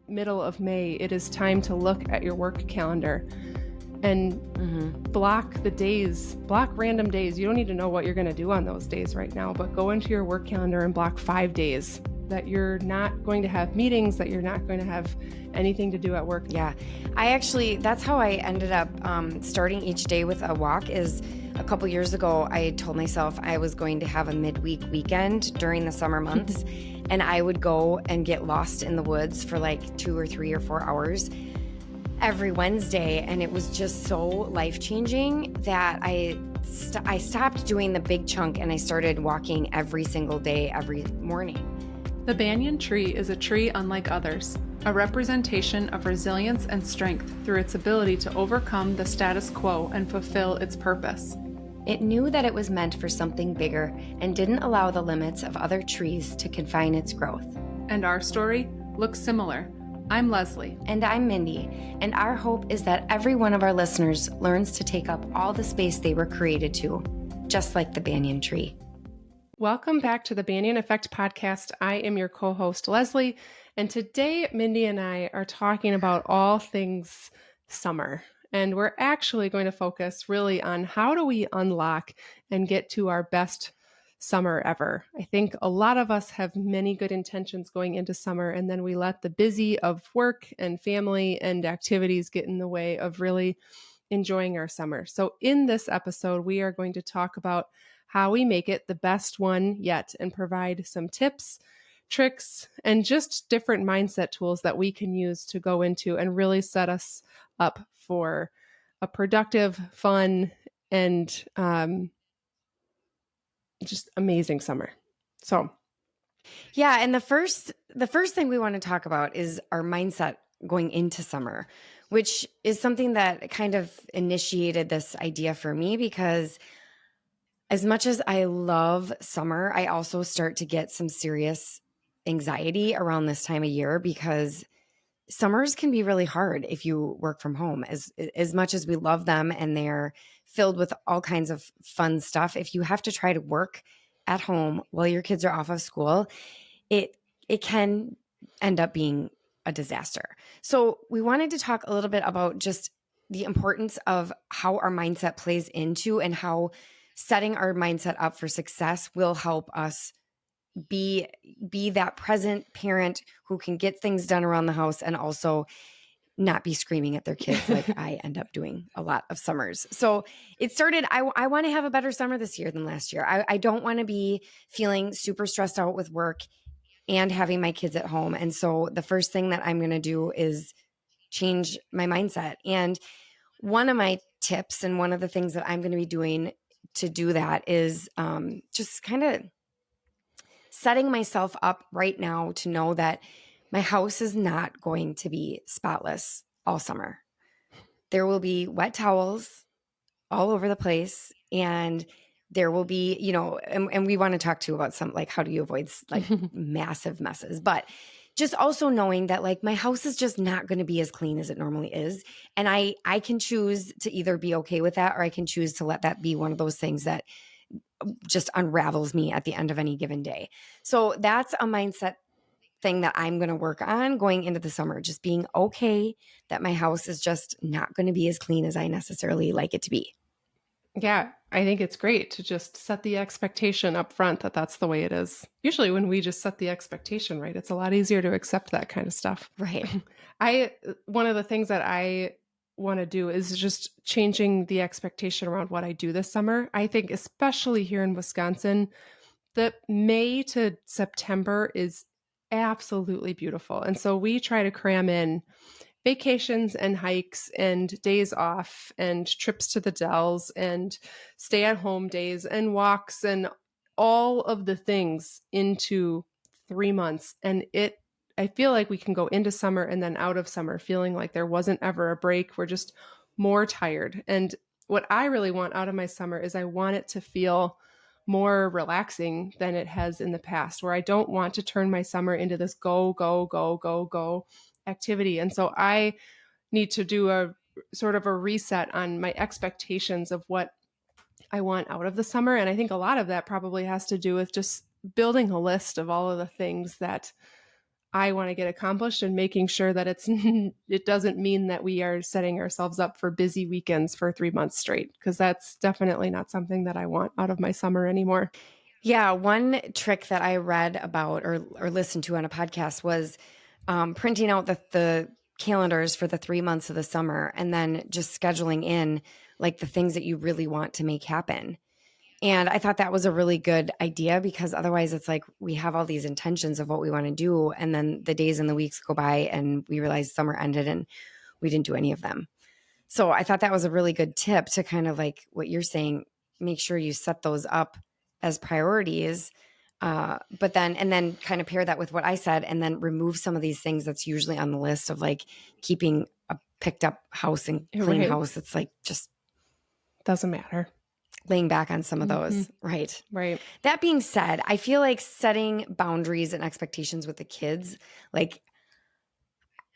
middle of May, it is time to look at your work calendar and block the days, block random days. You don't need to know what you're going to do on those days right now, but go into your work calendar and block 5 days that you're not going to have meetings, that you're not going to have anything to do at work. Yeah. That's how I ended up starting each day with a walk. Is a couple years ago, I told myself I was going to have a midweek weekend during the summer months, and I would go and get lost in the woods for like 2 or 3 or 4 hours every Wednesday. And it was just so life-changing that I stopped doing the big chunk and I started walking every single day, every morning. The banyan tree is a tree unlike others, a representation of resilience and strength through its ability to overcome the status quo and fulfill its purpose. It knew that it was meant for something bigger and didn't allow the limits of other trees to confine its growth. And our story looks similar. I'm Leslie. And I'm Mindy. And our hope is that every one of our listeners learns to take up all the space they were created to, just like the banyan tree. Welcome back to the Banyan Effect podcast. I am your co-host, Leslie, and today Mindy and I are talking about all things summer. And we're actually going to focus really on how do we unlock and get to our best summer ever. I think a lot of us have many good intentions going into summer, and then we let the busy of work and family and activities get in the way of really enjoying our summer. So in this episode, we are going to talk about how we make it the best one yet and provide some tips, tricks, and just different mindset tools that we can use to go into and really set us up for a productive, fun, and just amazing summer. So, yeah, and the first thing we want to talk about is our mindset going into summer, which is something that kind of initiated this idea for me, because as much as I love summer, I also start to get some serious anxiety around this time of year, because summers can be really hard if you work from home. As much as we love them and they're filled with all kinds of fun stuff, if you have to try to work at home while your kids are off of school, it can end up being a disaster. So we wanted to talk a little bit about just the importance of how our mindset plays into, and how setting our mindset up for success will help us be that present parent who can get things done around the house and also not be screaming at their kids like I end up doing a lot of summers. So it started, I want to have a better summer this year than last year. I don't want to be feeling super stressed out with work and having my kids at home. And so the first thing that I'm going to do is change my mindset. And one of my tips, and one of the things that I'm going to be doing to do that, is just kind of setting myself up right now to know that my house is not going to be spotless all summer. There will be wet towels all over the place, and there will be, and we want to talk too about some, like, how do you avoid like massive messes, but just also knowing that like my house is just not going to be as clean as it normally is. And I can choose to either be okay with that, or I can choose to let that be one of those things that just unravels me at the end of any given day. So that's a mindset thing that I'm going to work on going into the summer, just being okay that my house is just not going to be as clean as I necessarily like it to be. Yeah, I think it's great to just set the expectation up front that that's the way it is. Usually when we just set the expectation, right, it's a lot easier to accept that kind of stuff. Right. One of the things that I want to do is just changing the expectation around what I do this summer. I think especially here in Wisconsin, the May to September is absolutely beautiful. And so we try to cram in vacations and hikes and days off and trips to the Dells and stay at home days and walks and all of the things into 3 months. And I feel like we can go into summer and then out of summer feeling like there wasn't ever a break. We're just more tired. And what I really want out of my summer is I want it to feel more relaxing than it has in the past, where I don't want to turn my summer into this go, go, go, go, go activity. And so I need to do a sort of a reset on my expectations of what I want out of the summer. And I think a lot of that probably has to do with just building a list of all of the things that I want to get accomplished, and making sure that it doesn't mean that we are setting ourselves up for busy weekends for 3 months straight, because that's definitely not something that I want out of my summer anymore. Yeah, one trick that I read about or listened to on a podcast was printing out the calendars for the 3 months of the summer and then just scheduling in like the things that you really want to make happen. And I thought that was a really good idea, because otherwise it's like we have all these intentions of what we want to do, and then the days and the weeks go by and we realize summer ended and we didn't do any of them. So I thought that was a really good tip to kind of like what you're saying, make sure you set those up as priorities. But then kind of pair that with what I said, and then remove some of these things that's usually on the list of like keeping a picked up house and clean Right. house. It's like just Doesn't matter. laying back on some of those. Mm-hmm. Right. Right. That being said, I feel like setting boundaries and expectations with the kids, like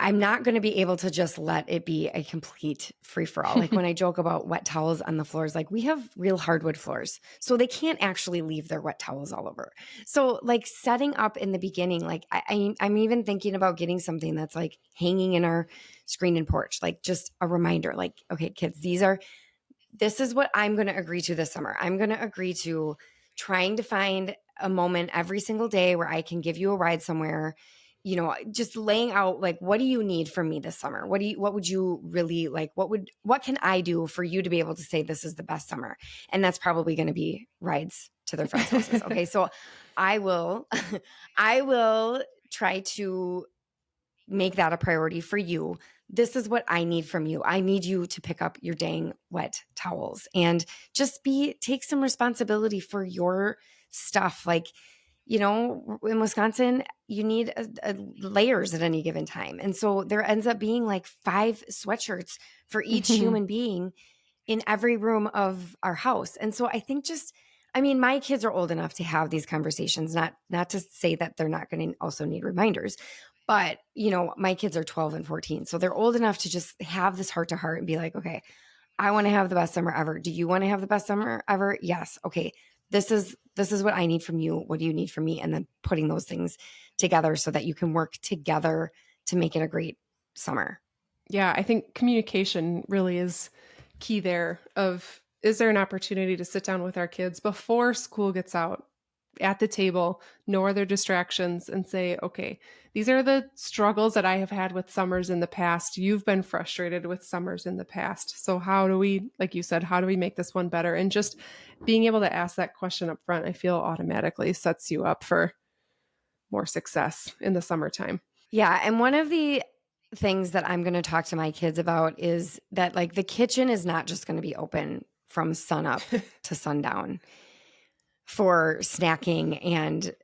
I'm not going to be able to just let it be a complete free for all. Like when I joke about wet towels on the floors, like we have real hardwood floors, so they can't actually leave their wet towels all over. So like setting up in the beginning, like I'm even thinking about getting something that's like hanging in our screen and porch, like just a reminder, like, okay, kids, this is what I'm going to agree to this summer. I'm going to agree to trying to find a moment every single day where I can give you a ride somewhere, just laying out like, what do you need from me this summer? What would you really like? What can I do for you to be able to say this is the best summer? And that's probably going to be rides to their friends' houses. Okay. So I will try to make that a priority for you. This is what I need from you. I need you to pick up your dang wet towels and just take some responsibility for your stuff. Like, in Wisconsin, you need layers at any given time. And so there ends up being like 5 sweatshirts for each human being in every room of our house. And so I think my kids are old enough to have these conversations, not to say that they're not going to also need reminders. But, my kids are 12 and 14. So they're old enough to just have this heart to heart and be like, okay, I want to have the best summer ever. Do you want to have the best summer ever? Yes. Okay. This is what I need from you. What do you need from me? And then putting those things together so that you can work together to make it a great summer. Yeah. I think communication really is key there. Is there an opportunity to sit down with our kids before school gets out at the table, no other distractions, and say, okay, these are the struggles that I have had with summers in the past. You've been frustrated with summers in the past. So how do we, like you said, how do we make this one better? And just being able to ask that question up front, I feel automatically sets you up for more success in the summertime. Yeah. And one of the things that I'm going to talk to my kids about is that like the kitchen is not just going to be open from sun up to sundown for snacking and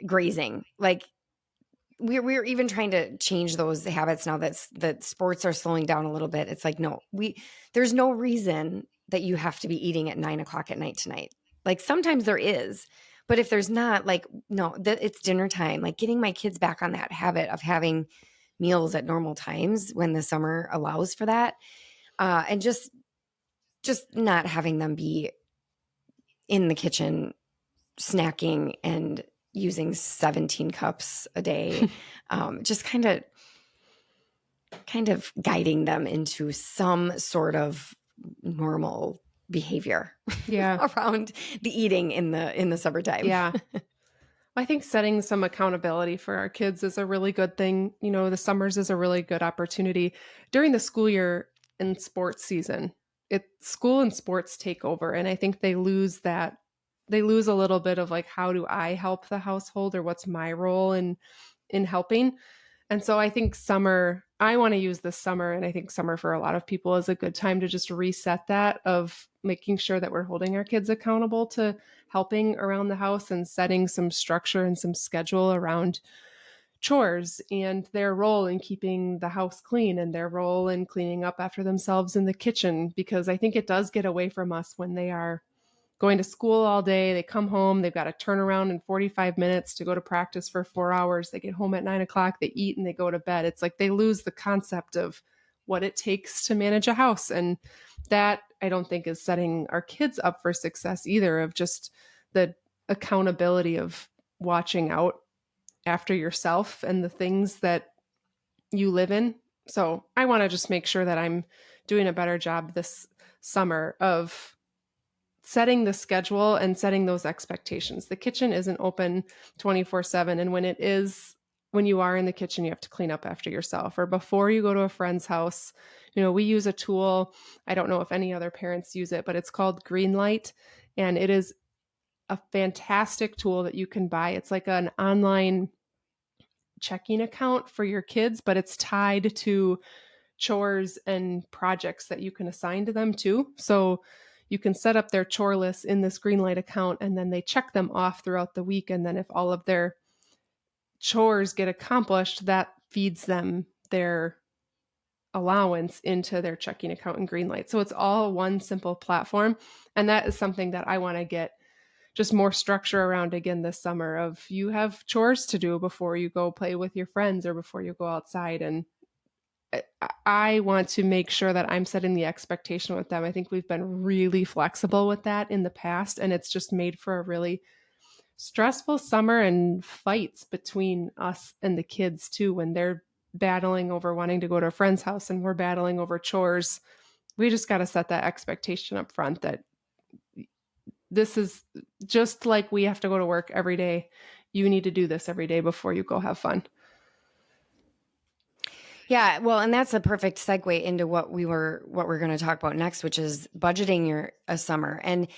grazing. Like we're even trying to change those habits now that sports are slowing down a little bit. It's like, no, there's no reason that you have to be eating at 9:00 at night tonight. Like sometimes there is, but if there's not, like, no, it's dinner time. Like getting my kids back on that habit of having meals at normal times when the summer allows for that. And just not having them be in the kitchen snacking and using 17 cups a day, just kind of guiding them into some sort of normal behavior around the eating in the summertime. Yeah. I think setting some accountability for our kids is a really good thing. The summers is a really good opportunity during the school year and sports season. School and sports take over, and I think they lose that. They lose a little bit of like, how do I help the household, or what's my role in helping? And so I think I want to use this summer, and I think summer for a lot of people is a good time to just reset that, of making sure that we're holding our kids accountable to helping around the house and setting some structure and some schedule around chores and their role in keeping the house clean and their role in cleaning up after themselves in the kitchen. Because I think it does get away from us when they are going to school all day. They come home, they've got to turn around in 45 minutes to go to practice for 4 hours. They get home at 9:00, they eat, and they go to bed. It's like they lose the concept of what it takes to manage a house. And that, I don't think, is setting our kids up for success either, of just the accountability of watching out after yourself and the things that you live in. So I want to just make sure that I'm doing a better job this summer of setting the schedule and setting those expectations. The kitchen isn't open 24/7. And when it is, when you are in the kitchen, you have to clean up after yourself. Or before you go to a friend's house, we use a tool. I don't know if any other parents use it, but it's called Greenlight. And it is a fantastic tool that you can buy. It's like an online checking account for your kids, but it's tied to chores and projects that you can assign to them too. So you can set up their chore lists in this Greenlight account, and then they check them off throughout the week. And then if all of their chores get accomplished, that feeds them their allowance into their checking account in Greenlight. So it's all one simple platform. And that is something that I want to get just more structure around again this summer, of you have chores to do before you go play with your friends or before you go outside. And I want to make sure that I'm setting the expectation with them. I think we've been really flexible with that in the past, and it's just made for a really stressful summer and fights between us and the kids too, when they're battling over wanting to go to a friend's house and we're battling over chores. We just got to set that expectation up front that this is just like we have to go to work every day. You need to do this every day before you go have fun. Yeah, well, and that's a perfect segue into what we're going to talk about next, which is budgeting a summer. And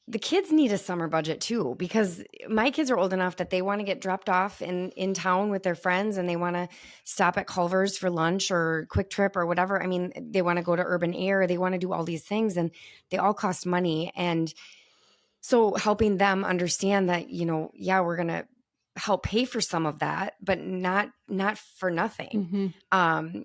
the kids need a summer budget too, because my kids are old enough that they want to get dropped off in town with their friends, and they want to stop at Culver's for lunch or Quick Trip or whatever. I mean, they want to go to Urban Air. They want to do all these things, and they all cost money. And so helping them understand that, we're going to help pay for some of that, but not for nothing. Mm-hmm.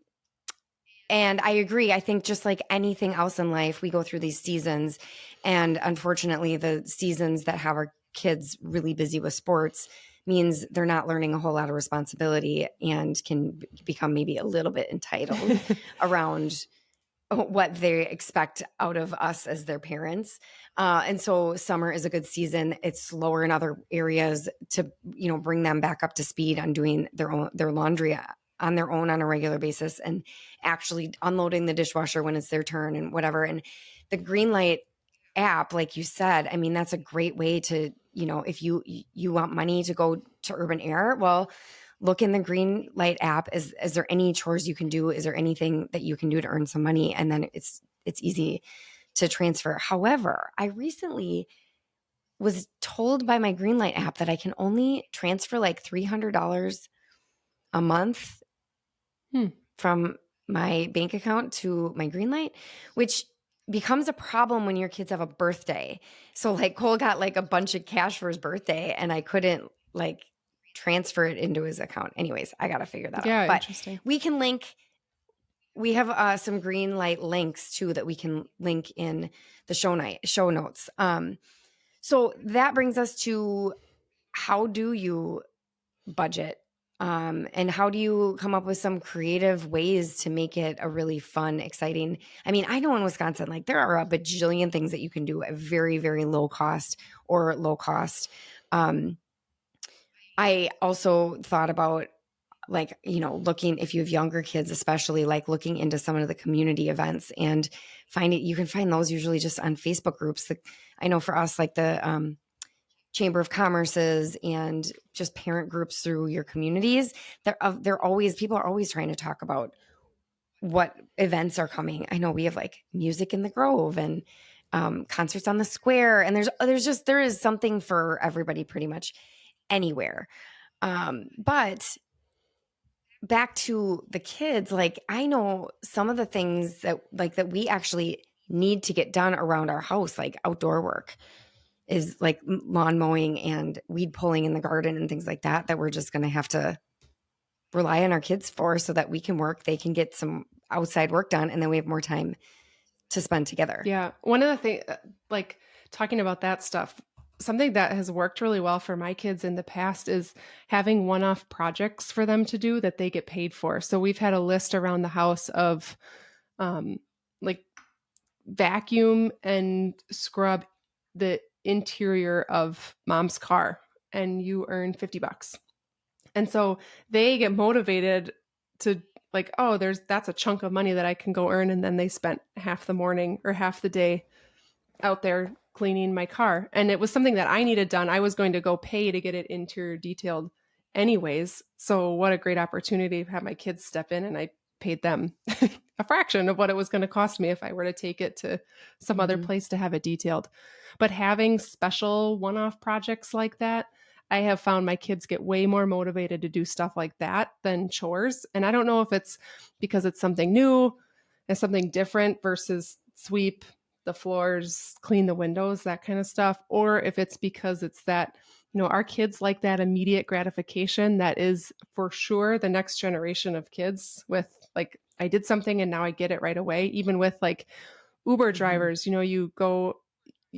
And I agree. I think just like anything else in life, we go through these seasons, and unfortunately the seasons that have our kids really busy with sports means they're not learning a whole lot of responsibility and can become maybe a little bit entitled around what they expect out of us as their parents. And so summer is a good season. It's slower in other areas to, bring them back up to speed on doing their laundry on their own on a regular basis, and actually unloading the dishwasher when it's their turn and whatever. And the Greenlight app, like you said, I mean, that's a great way to, if you want money to go to Urban Air, well, look in the Greenlight app. Is there any chores you can do? Is there anything that you can do to earn some money? And then it's easy to transfer. However, I recently was told by my Greenlight app that I can only transfer like $300 a month from my bank account to my Greenlight, which becomes a problem when your kids have a birthday. So like Cole got like a bunch of cash for his birthday, and I couldn't like transfer it into his account. Anyways, I got to figure that out. Yeah, but interesting. We can link. We have some Greenlight links too that we can link in the show notes. So that brings us to, how do you budget? And how do you come up with some creative ways to make it a really fun, exciting? I mean, I know in Wisconsin, like there are a bajillion things that you can do at very, very low cost or low cost. I also thought about like, looking, if you have younger kids, especially like looking into some of the community events, and you can find those usually just on Facebook groups. I know for us, like the, Chamber of Commerce's and just parent groups through your communities, people are always trying to talk about what events are coming. I know we have like music in the Grove and concerts on the square, and there is something for everybody pretty much anywhere. But back to the kids, like I know some of the things that we actually need to get done around our house, like outdoor work, is like lawn mowing and weed pulling in the garden and things like that we're just going to have to rely on our kids for, so that we can work, they can get some outside work done, and then we have more time to spend together. Yeah. One of the things, like talking about that stuff, something that has worked really well for my kids in the past is having one-off projects for them to do that they get paid for. So we've had a list around the house of like vacuum and scrub the interior of mom's car, and you earn $50. And so they get motivated to like, oh, that's a chunk of money that I can go earn. And then they spent half the morning or half the day out there cleaning my car. And it was something that I needed done. I was going to go pay to get it interior detailed anyways. So what a great opportunity to have my kids step in, and I paid them a fraction of what it was going to cost me if I were to take it to some other place to have it detailed. But having special one-off projects like that, I have found my kids get way more motivated to do stuff like that than chores. And I don't know if it's because it's something new and something different versus sweep the floors, clean the windows, that kind of stuff, or if it's because it's that, our kids like that immediate gratification that is for sure the next generation of kids with like, I did something and now I get it right away. Even with like Uber drivers, you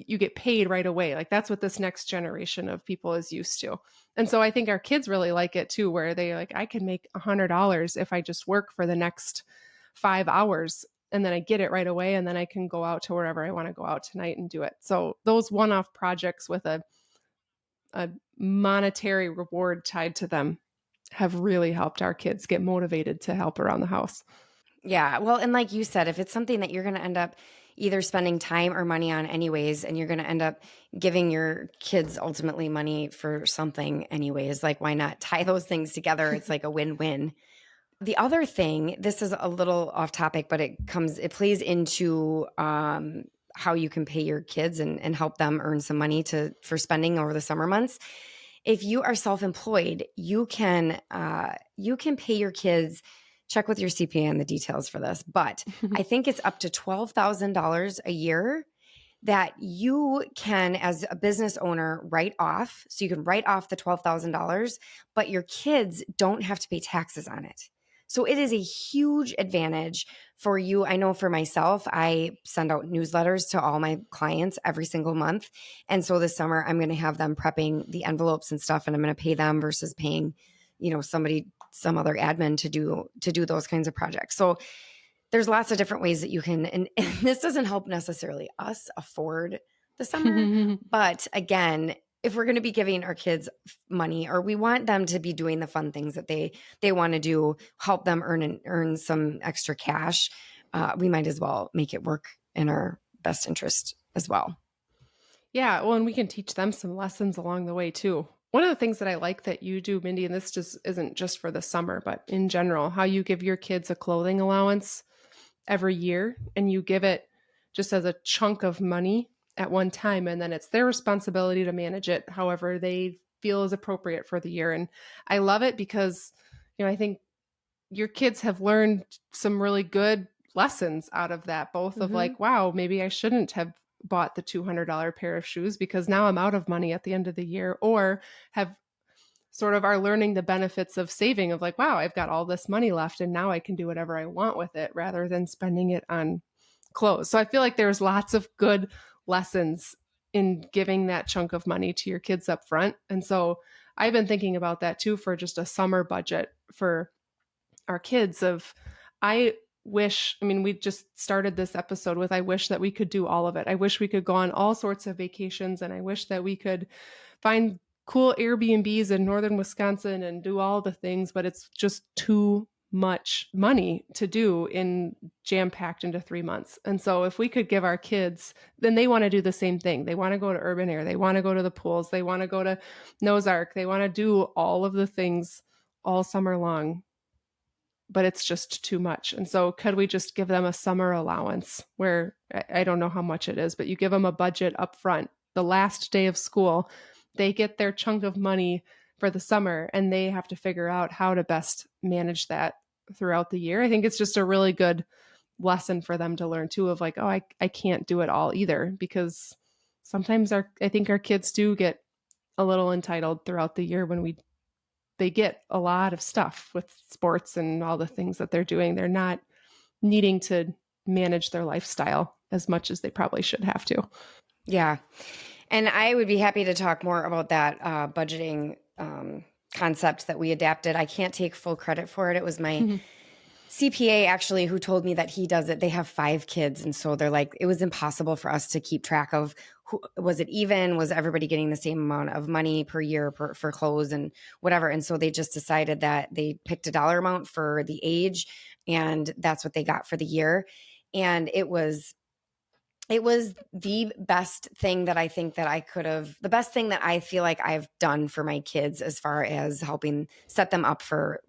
get paid right away. Like that's what this next generation of people is used to. And so I think our kids really like it too, where they like, I can make $100 if I just work for the next 5 hours and then I get it right away. And then I can go out to wherever I want to go out tonight and do it. So those one-off projects with a monetary reward tied to them have really helped our kids get motivated to help around the house. Yeah. Well, and like you said, if it's something that you're going to end up either spending time or money on anyways, and you're going to end up giving your kids ultimately money for something anyways, like why not tie those things together? It's like a win-win. The other thing, this is a little off topic, but it plays into how you can pay your kids and help them earn some money for spending over the summer months. If you are self-employed, you can pay your kids. Check with your CPA on the details for this, but I think it's up to $12,000 a year that you can, as a business owner, write off. So you can write off the $12,000, but your kids don't have to pay taxes on it. So it is a huge advantage for you. I know for myself, I send out newsletters to all my clients every single month. And so this summer, I'm going to have them prepping the envelopes and stuff, and I'm going to pay them versus paying, some other admin to do those kinds of projects. So there's lots of different ways that you can, and this doesn't help necessarily us afford the summer. But again, if we're going to be giving our kids money, or we want them to be doing the fun things that they want to do, help them earn some extra cash, we might as well make it work in our best interest as well. Yeah. Well, and we can teach them some lessons along the way too. One of the things that I like that you do, Mindy, and this just isn't just for the summer, but in general, how you give your kids a clothing allowance every year, and you give it just as a chunk of money at one time, and then it's their responsibility to manage it however they feel is appropriate for the year. And I love it because, I think your kids have learned some really good lessons out of that, both of like, wow, maybe I shouldn't have bought the $200 pair of shoes because now I'm out of money at the end of the year, or have sort of are learning the benefits of saving, of like, wow, I've got all this money left and now I can do whatever I want with it rather than spending it on clothes. So I feel like there's lots of good lessons in giving that chunk of money to your kids up front. And so I've been thinking about that too for just a summer budget for our kids we just started this episode with, I wish that we could do all of it. I wish we could go on all sorts of vacations, and I wish that we could find cool Airbnbs in northern Wisconsin and do all the things, but it's just too much money to do in jam-packed into 3 months. And so if we could give our kids, then they want to do the same thing. They want to go to urban air. They want to go to the pools. They want to go to Noah's Ark. They want to do all of the things all summer long, but it's just too much. And so could we just give them a summer allowance where I don't know how much it is, but you give them a budget up front. The last day of school, they get their chunk of money for the summer, and they have to figure out how to best manage that throughout the year. I think it's just a really good lesson for them to learn too, of like, oh, I can't do it all either, because sometimes I think our kids do get a little entitled throughout the year when they get a lot of stuff with sports and all the things that they're doing. They're not needing to manage their lifestyle as much as they probably should have to. Yeah. And I would be happy to talk more about that budgeting concept that we adapted. I can't take full credit for it. It was my CPA actually, who told me that he does it, they have 5 kids. And so they're like, it was impossible for us to keep track of who was it even, was everybody getting the same amount of money per year for clothes and whatever. And so they just decided that they picked a dollar amount for the age, and that's what they got for the year. And it was the best thing that I think that I could have, the best thing that I feel like I've done for my kids as far as helping set them up for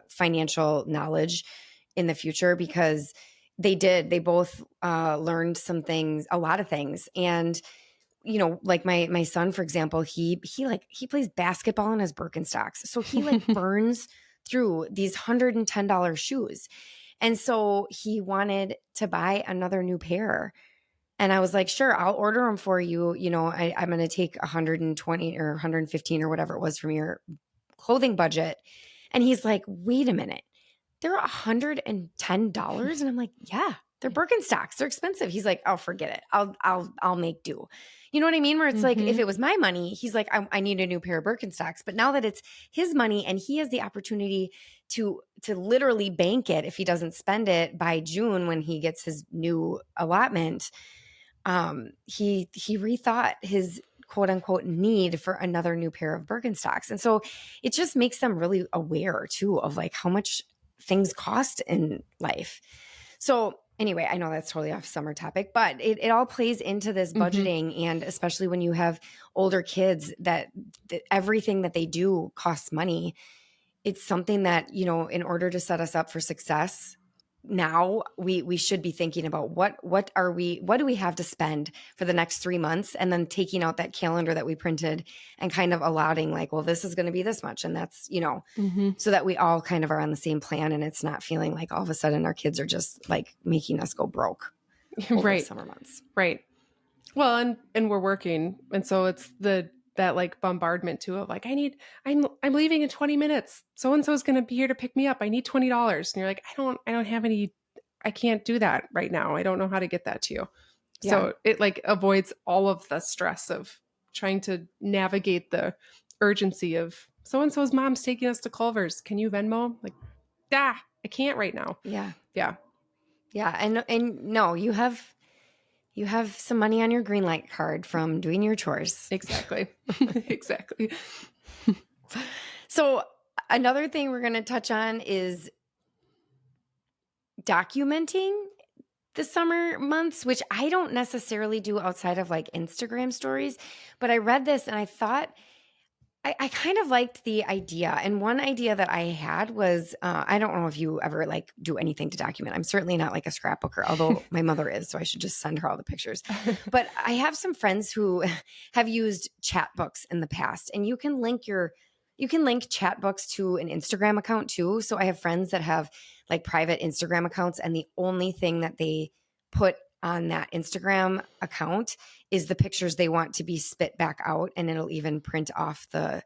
financial knowledge in the future, because they both learned some things, a lot of things. And, you know, like my son, for example, he plays basketball in his Birkenstocks. So he like burns through these $110 shoes. And so he wanted to buy another new pair. And I was like, sure, I'll order them for you. You know, I'm going to take 120 or 115 or whatever it was from your clothing budget. And he's like, wait a minute, they're $110. And I'm like, yeah, they're Birkenstocks. They're expensive. He's like, oh, forget it. I'll make do. You know what I mean? Where it's like, if it was my money, he's like, I need a new pair of Birkenstocks. But now that it's his money and he has the opportunity to literally bank it if he doesn't spend it by June when he gets his new allotment, he rethought his quote unquote need for another new pair of Birkenstocks. And so it just makes them really aware too of like how much things cost in life. So anyway, I know that's totally off summer topic, but it all plays into this budgeting. And especially when you have older kids that everything that they do costs money. It's something that, you know, in order to set us up for success, now we should be thinking about what do we have to spend for the next 3 months, and then taking out that calendar that we printed and kind of allotting like, well, this is going to be this much, and that's, you know, so that we all kind of are on the same plan, and it's not feeling like all of a sudden our kids are just like making us go broke over Right. the summer months. Right. Well, and we're working, and so it's that like bombardment too of like, I'm leaving in 20 minutes. So and so is going to be here to pick me up. I need $20. And you're like, I don't have any, I can't do that right now. I don't know how to get that to you. Yeah. So it like avoids all of the stress of trying to navigate the urgency of so and so's mom's taking us to Culver's. Can you Venmo? Like, I can't right now. Yeah. Yeah. Yeah. And no, you have some money on your green light card from doing your chores. Exactly. Exactly. So another thing we're going to touch on is documenting the summer months, which I don't necessarily do outside of like Instagram stories. But I read this and I thought, I kind of liked the idea. And one idea that I had was, I don't know if you ever like do anything to document. I'm certainly not like a scrapbooker, although my mother is, so I should just send her all the pictures. But I have some friends who have used chat books in the past, and you can link chat books to an Instagram account too. So I have friends that have like private Instagram accounts, and the only thing that they put on that Instagram account is the pictures they want to be spit back out, and it'll even print off the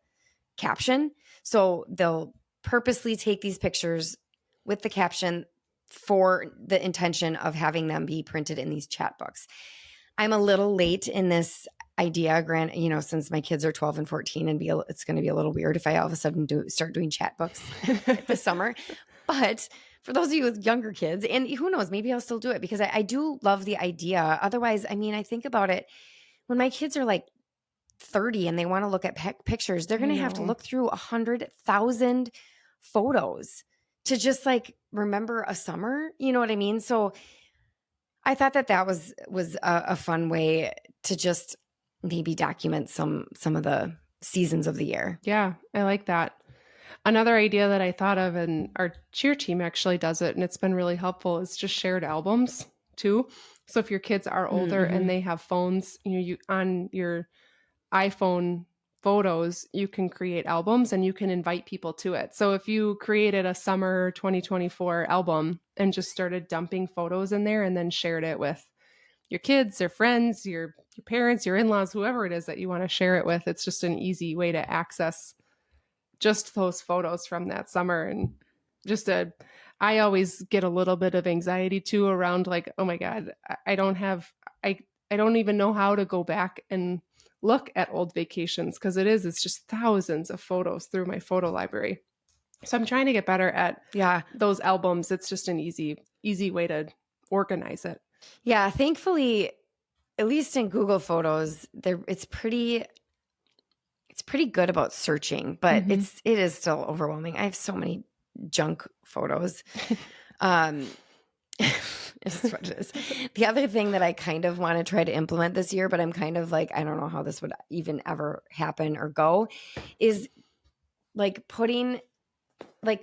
caption. So they'll purposely take these pictures with the caption for the intention of having them be printed in these chat books. I'm a little late in this idea, since my kids are 12 and 14, and it's going to be a little weird if I all of a sudden start doing chat books this summer. But for those of you with younger kids, and who knows, maybe I'll still do it, because I do love the idea. Otherwise, I mean, I think about it, when my kids are like 30 and they want to look at pictures, they're going to have to look through 100,000 photos to just like remember a summer. You know what I mean? So I thought that was a fun way to just maybe document some of the seasons of the year. Yeah, I like that. Another idea that I thought of, and our cheer team actually does it, and it's been really helpful, is just shared albums too. So if your kids are older and they have phones, you on your iPhone photos, you can create albums and you can invite people to it. So if you created a summer 2024 album and just started dumping photos in there and then shared it with your kids, their friends, your parents, your in-laws, whoever it is that you want to share it with, it's just an easy way to access just those photos from that summer. And I always get a little bit of anxiety too around like, oh my God, I don't even know how to go back and look at old vacations, because it's just thousands of photos through my photo library. So I'm trying to get better at Yeah. those albums. It's just an easy way to organize it. Yeah. Thankfully, at least in Google Photos, it's pretty good about searching, but Mhm. it is still overwhelming. I have so many junk photos. It's what it is. The other thing that I kind of want to try to implement this year, but I'm kind of like, I don't know how this would even ever happen or go, is like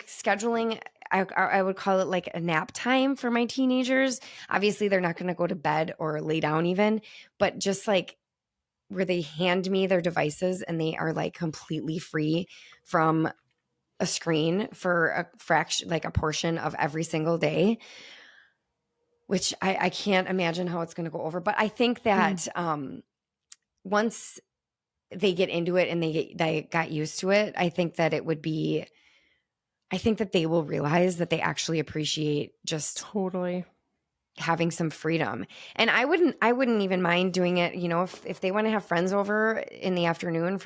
scheduling. I would call it like a nap time for my teenagers. Obviously, they're not going to go to bed or lay down even, but just like where they hand me their devices and they are like completely free from a screen for a fraction, like a portion of every single day, which I can't imagine how it's going to go over. But I think that once they get into it and they got used to it, I think that they will realize that they actually appreciate just Totally. having some freedom. And I wouldn't even mind doing it, if they want to have friends over in the afternoon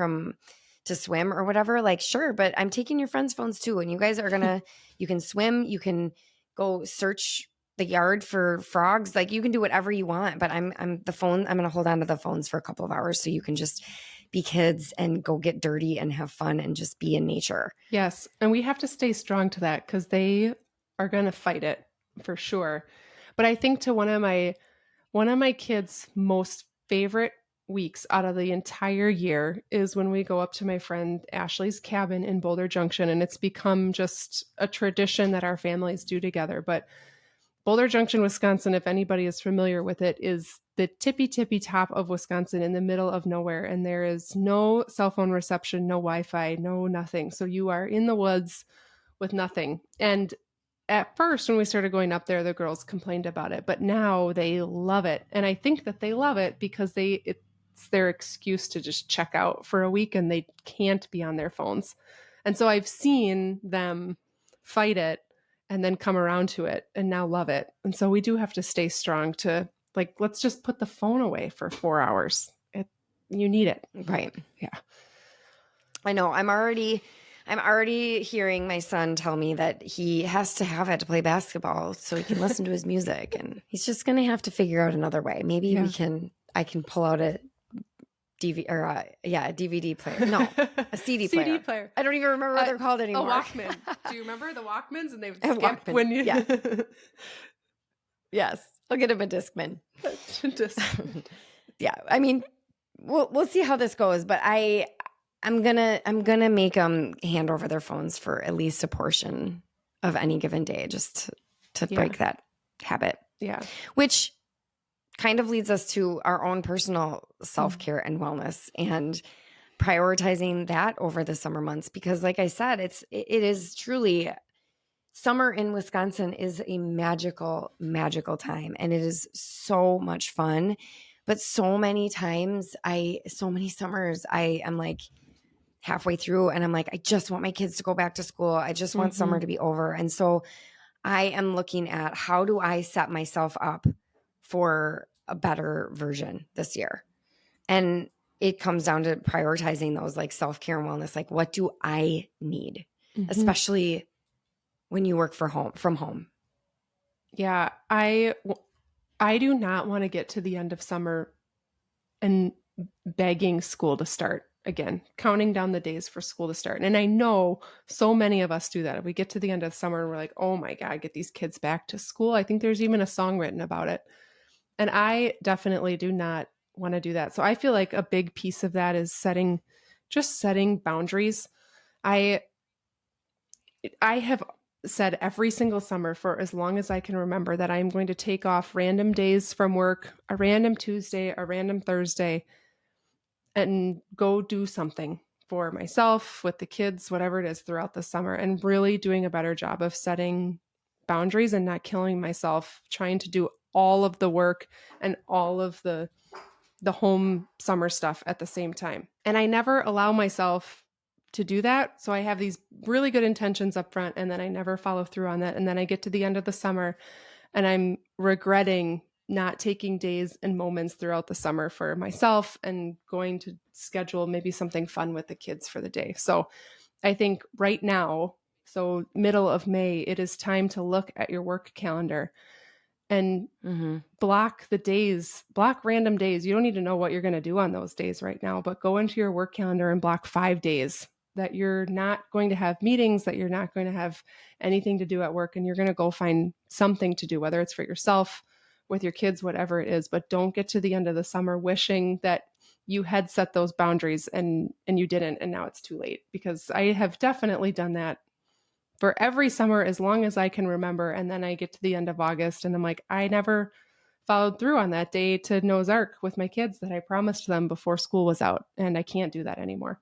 to swim or whatever, like, sure, but I'm taking your friends' phones too. And you guys are you can swim, you can go search the yard for frogs. Like, you can do whatever you want, but I'm going to hold on to the phones for a couple of hours so you can just be kids and go get dirty and have fun and just be in nature. Yes. And we have to stay strong to that because they are going to fight it for sure. But I think to one of my kids' most favorite weeks out of the entire year is when we go up to my friend Ashley's cabin in Boulder Junction. And it's become just a tradition that our families do together. But Boulder Junction, Wisconsin, if anybody is familiar with it, is the tippy top of Wisconsin in the middle of nowhere. And there is no cell phone reception, no Wi-Fi, no nothing. So you are in the woods with nothing. And at first, when we started going up there, the girls complained about it, but now they love it. And I think that they love it because it's their excuse to just check out for a week and they can't be on their phones. And so I've seen them fight it and then come around to it and now love it. And so we do have to stay strong to, like, let's just put the phone away for 4 hours. You need it. Right. Yeah. I know. I'm already hearing my son tell me that he has to have it to play basketball so he can listen to his music, and he's just going to have to figure out another way. Maybe I can pull out a DVD player. No, a CD player. CD player. I don't even remember what they're called anymore. A Walkman. Do you remember the Walkmans? And they would skip Walkman. when you. Yeah. Yes, I'll get him a Discman. Yeah, I mean, we'll see how this goes, but I'm gonna make them hand over their phones for at least a portion of any given day, just to break that habit. Yeah, which kind of leads us to our own personal self-care and wellness, and prioritizing that over the summer months. Because, like I said, it is truly, summer in Wisconsin is a magical time, and it is so much fun. But so many summers, I am like halfway through and I'm like, I just want my kids to go back to school. I just want summer to be over. And so I am looking at, how do I set myself up for a better version this year? And it comes down to prioritizing those, like, self-care and wellness. Like, what do I need? Especially when you work from home. Yeah. I do not want to get to the end of summer and begging school to start again, counting down the days for school to start. And I know so many of us do that. We get to the end of summer and we're like, oh my God, get these kids back to school. I think there's even a song written about it. And I definitely do not want to do that. So I feel like a big piece of that is setting boundaries. I have said every single summer for as long as I can remember that I'm going to take off random days from work, a random Tuesday, a random Thursday, and go do something for myself, with the kids, whatever it is, throughout the summer, and really doing a better job of setting boundaries and not killing myself trying to do all of the work and all of the home summer stuff at the same time. And I never allow myself to do that. So I have these really good intentions up front, and then I never follow through on that. And then I get to the end of the summer and I'm regretting not taking days and moments throughout the summer for myself and going to schedule maybe something fun with the kids for the day. So I think right now So middle of May, it is time to look at your work calendar and Mm-hmm. block the days, block random days. You don't need to know what you're going to do on those days right now, but go into your work calendar and block 5 days that you're not going to have meetings, that you're not going to have anything to do at work, and you're going to go find something to do, whether it's for yourself, with your kids, whatever it is. But don't get to the end of the summer wishing that you had set those boundaries and you didn't, and now it's too late. Because I have definitely done that for every summer as long as I can remember. And then I get to the end of August and I'm like, I never followed through on that day to Noah's Ark with my kids that I promised them before school was out. And I can't do that anymore.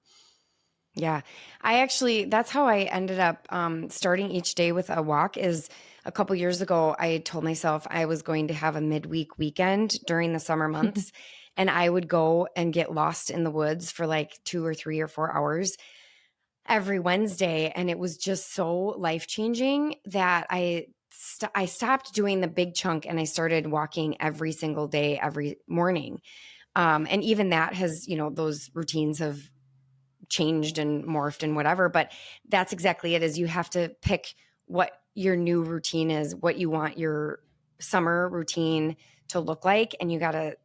Yeah. I actually, that's how I ended up starting each day with a walk. Is a couple years ago, I told myself I was going to have a midweek weekend during the summer months. And I would go and get lost in the woods for like 2 or 3 or 4 hours every Wednesday. And it was just so life-changing that I stopped doing the big chunk and I started walking every single day, every morning. And even that has, those routines have changed and morphed and whatever, but that's exactly it. Is you have to pick what your new routine is, what you want your summer routine to look like, and you got to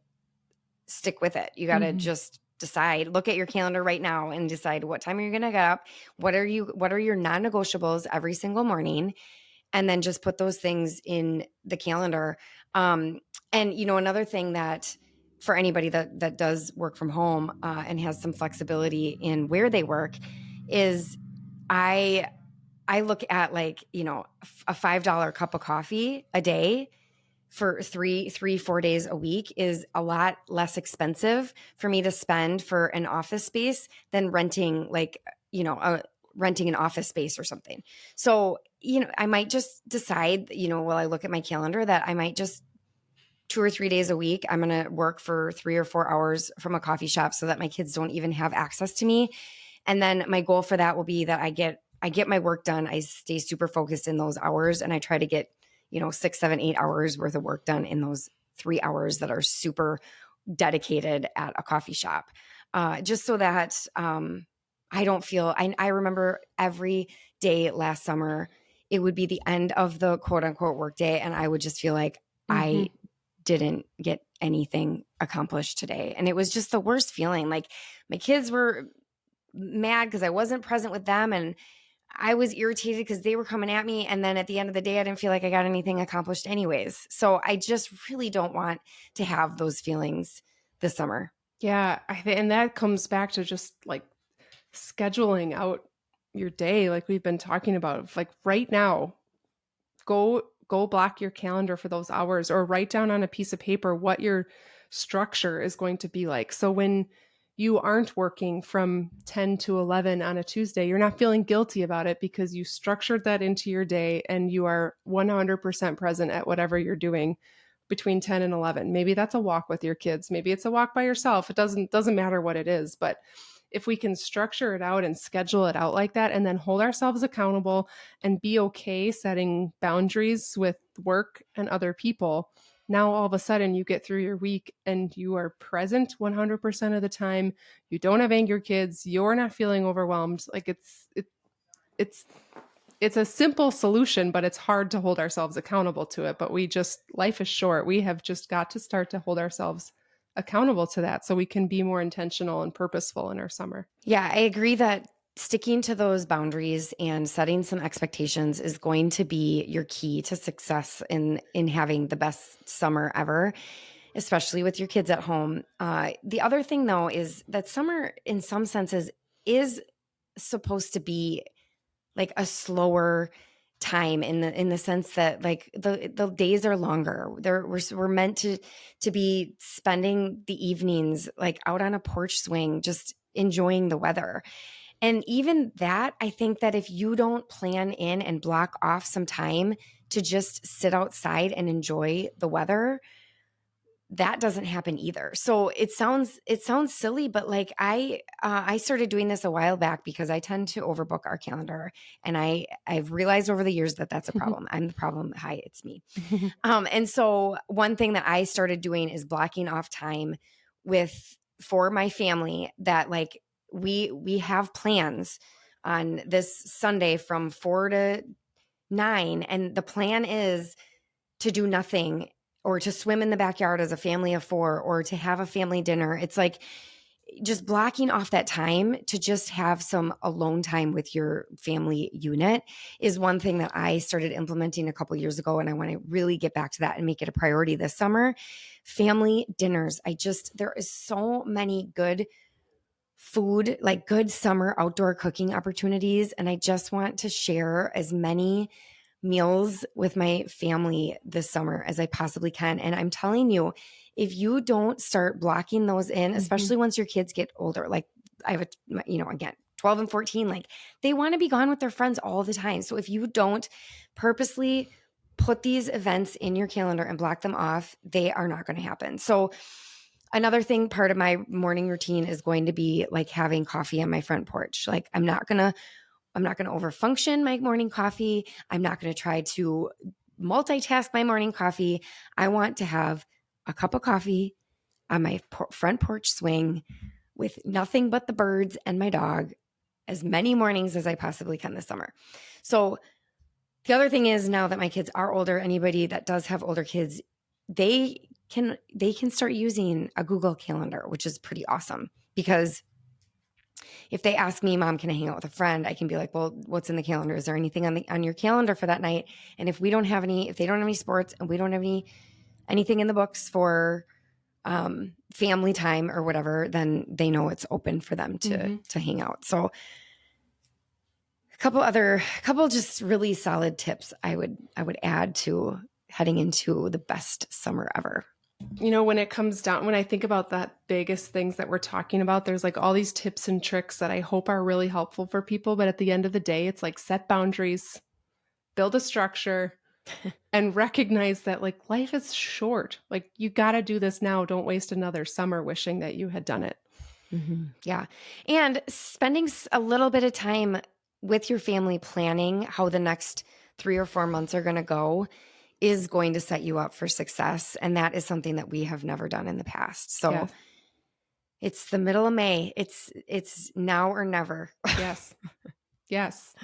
stick with it. You got to just decide, look at your calendar right now and decide what time you're going to get up. What are your non-negotiables every single morning? And then just put those things in the calendar. And another thing that for anybody that does work from home and has some flexibility in where they work is I look at a $5 cup of coffee a day for 4 days a week is a lot less expensive for me to spend for an office space than renting renting an office space or something. So, I might just decide, while I look at my calendar, that I might just 2 or 3 days a week, I'm going to work for 3 or 4 hours from a coffee shop so that my kids don't even have access to me. And then my goal for that will be that I get my work done. I stay super focused in those hours, and I try to get 6, 7, 8 hours worth of work done in those 3 hours that are super dedicated at a coffee shop. Just so that I don't feel, I remember every day last summer, it would be the end of the quote unquote work day. And I would just feel like I didn't get anything accomplished today. And it was just the worst feeling. Like my kids were mad because I wasn't present with them, and I was irritated because they were coming at me. And then at the end of the day, I didn't feel like I got anything accomplished anyways. So I just really don't want to have those feelings this summer. Yeah. And that comes back to just like scheduling out your day, like we've been talking about. Like right now, go block your calendar for those hours, or write down on a piece of paper what your structure is going to be like. So when you aren't working from 10 to 11 on a Tuesday, you're not feeling guilty about it because you structured that into your day and you are 100% present at whatever you're doing between 10 and 11. Maybe that's a walk with your kids. Maybe it's a walk by yourself. It doesn't matter what it is, but if we can structure it out and schedule it out like that, and then hold ourselves accountable and be okay setting boundaries with work and other people, now all of a sudden you get through your week and you are present 100% of the time. You don't have angry kids. You're not feeling overwhelmed. Like it's a simple solution, but it's hard to hold ourselves accountable to it. But life is short. We have just got to start to hold ourselves accountable to that so we can be more intentional and purposeful in our summer. Yeah, I agree that sticking to those boundaries and setting some expectations is going to be your key to success in having the best summer ever, especially with your kids at home. The other thing, though, is that summer, in some senses, is supposed to be like a slower time in the sense that like the days are longer. We're meant to be spending the evenings like out on a porch swing, just enjoying the weather. And even that, I think that if you don't plan in and block off some time to just sit outside and enjoy the weather, that doesn't happen either. So it sounds silly, but like I started doing this a while back because I tend to overbook our calendar, and I've realized over the years that that's a problem. I'm the problem. Hi, it's me. And so one thing that I started doing is blocking off time for my family that like we have plans on this Sunday from 4 to 9. And the plan is to do nothing or to swim in the backyard as a family of 4 or to have a family dinner. It's like just blocking off that time to just have some alone time with your family unit is one thing that I started implementing a couple years ago. And I want to really get back to that and make it a priority this summer. Family dinners. There is so many good food, like good summer outdoor cooking opportunities. And I just want to share as many meals with my family this summer as I possibly can. And I'm telling you, if you don't start blocking those in, especially once your kids get older, like I have again, 12 and 14, like they want to be gone with their friends all the time. So if you don't purposely put these events in your calendar and block them off, they are not going to happen. So another thing, part of my morning routine is going to be like having coffee on my front porch. Like I'm not going to overfunction my morning coffee. I'm not going to try to multitask my morning coffee. I want to have a cup of coffee on my front porch swing with nothing but the birds and my dog as many mornings as I possibly can this summer. So the other thing is, now that my kids are older, anybody that does have older kids, they can start using a Google Calendar, which is pretty awesome, because if they ask me, Mom, can I hang out with a friend? I can be like, well, what's in the calendar? Is there anything on your calendar for that night? And if they don't have any sports and we don't have anything in the books for family time or whatever, then they know it's open for them to hang out. So a couple just really solid tips I would add to heading into the best summer ever. When it comes down, when I think about that biggest things that we're talking about, there's like all these tips and tricks that I hope are really helpful for people. But at the end of the day, it's like set boundaries, build a structure, and recognize that like life is short. Like you got to do this now. Don't waste another summer wishing that you had done it. Yeah. And spending a little bit of time with your family planning how the next 3 or 4 months are going to go is going to set you up for success. And that is something that we have never done in the past. So It's the middle of May. It's now or never. Yes. Yes.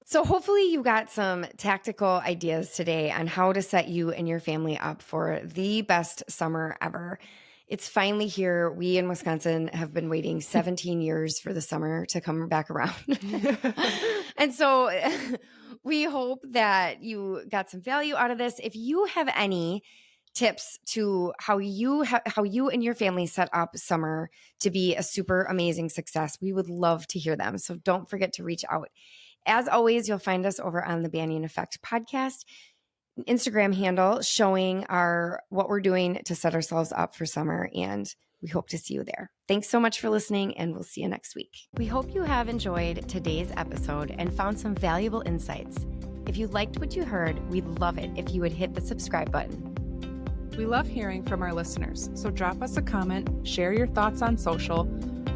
So hopefully you got some tactical ideas today on how to set you and your family up for the best summer ever. It's finally here. We in Wisconsin have been waiting 17 years for the summer to come back around. And so we hope that you got some value out of this. If you have any tips to how you and your family set up summer to be a super amazing success, we would love to hear them. So don't forget to reach out. As always, you'll find us over on the Banyan Effect podcast Instagram handle showing what we're doing to set ourselves up for summer, and we hope to see you there. Thanks so much for listening, and we'll see you next week. We hope you have enjoyed today's episode and found some valuable insights. If you liked what you heard, we'd love it if you would hit the subscribe button. We love hearing from our listeners, so drop us a comment, share your thoughts on social,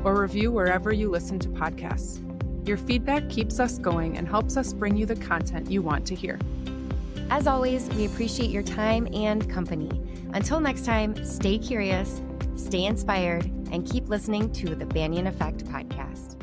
or review wherever you listen to podcasts. Your feedback keeps us going and helps us bring you the content you want to hear. As always, we appreciate your time and company. Until next time, stay curious, stay inspired, and keep listening to the Banyan Effect podcast.